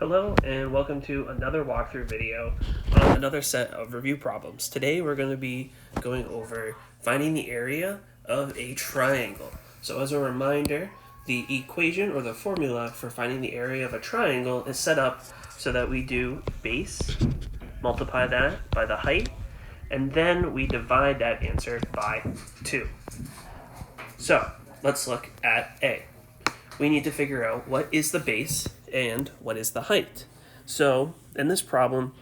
Hello and welcome to another walkthrough video on another set of review problems. Today we're going to be going over finding the area of a triangle. So as a reminder, the equation or the formula for finding the area of a triangle is set up so that we do base, multiply that by the height, and then we divide that answer by 2. So let's look at A. We need to figure out what is the base and what is the height. So in this problem,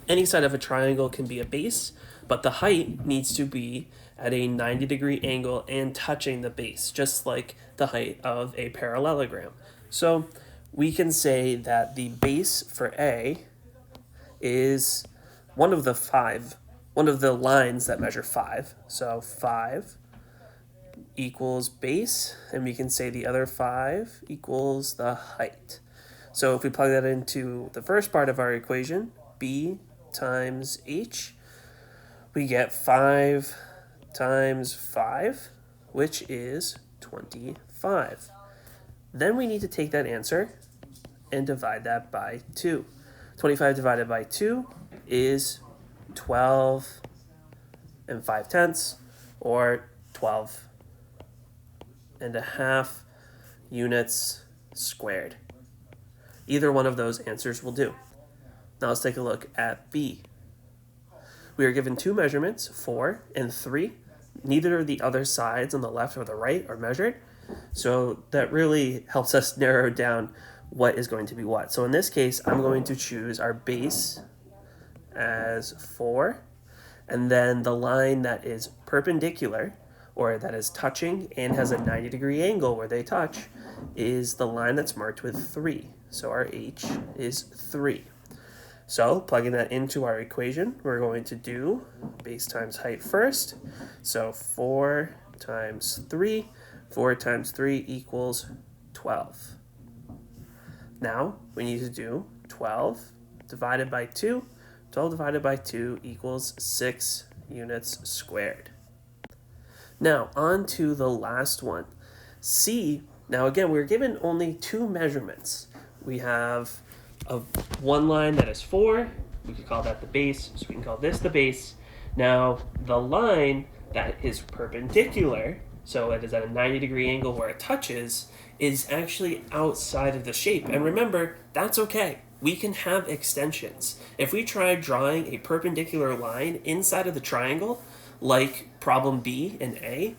any side of a triangle can be a base, but the height needs to be at a 90-degree angle and touching the base, just like the height of a parallelogram. So we can say that the base for A is one of the lines that measure 5. So 5 equals base, and we can say the other 5 equals the height. So if we plug that into the first part of our equation, b times h, we get 5 times 5, which is 25. Then we need to take that answer and divide that by 2. 25 divided by 2 is 12 and 5/10, or 12.5 units squared. Either one of those answers will do. Now let's take a look at B. We are given two measurements, 4 and 3. Neither of the other sides on the left or the right are measured, so that really helps us narrow down what is going to be what. So in this case, I'm going to choose our base as 4, and then the line that is perpendicular, or that is touching and has a 90-degree angle where they touch, is the line that's marked with 3. So our h is 3. So plugging that into our equation, we're going to do base times height first. So 4 times 3. 4 times 3 equals 12. Now we need to do 12 divided by 2. 12 divided by 2 equals 6 units squared. Now, on to the last one, C. Now, again, we're given only two measurements. We have one line that is 4. We could call that the base, so we can call this the base. Now, the line that is perpendicular, so it is at a 90-degree angle where it touches, is actually outside of the shape. And remember, that's okay. We can have extensions. If we try drawing a perpendicular line inside of the triangle, like problem B and A,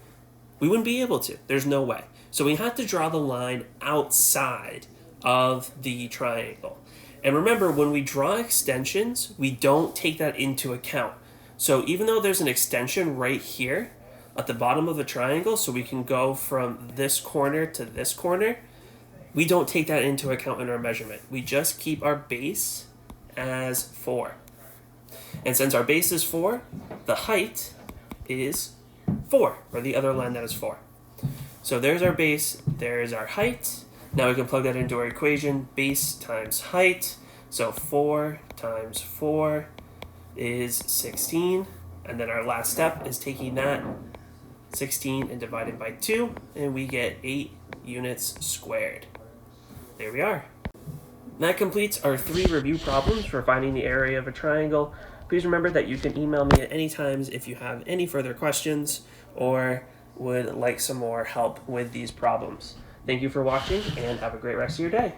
we wouldn't be able to. There's no way. So we have to draw the line outside of the triangle. And remember, when we draw extensions, we don't take that into account. So even though there's an extension right here at the bottom of the triangle, so we can go from this corner to this corner, we don't take that into account in our measurement. We just keep our base as 4. And since our base is 4, the height is 4, or the other line that is 4. So there's our base, there's our height. Now we can plug that into our equation, base times height. So 4 times 4 is 16. And then our last step is taking that 16 and dividing by 2, and we get 8 units squared. There we are. That completes our 3 review problems for finding the area of a triangle. Please remember that you can email me at any times if you have any further questions or would like some more help with these problems. Thank you for watching and have a great rest of your day.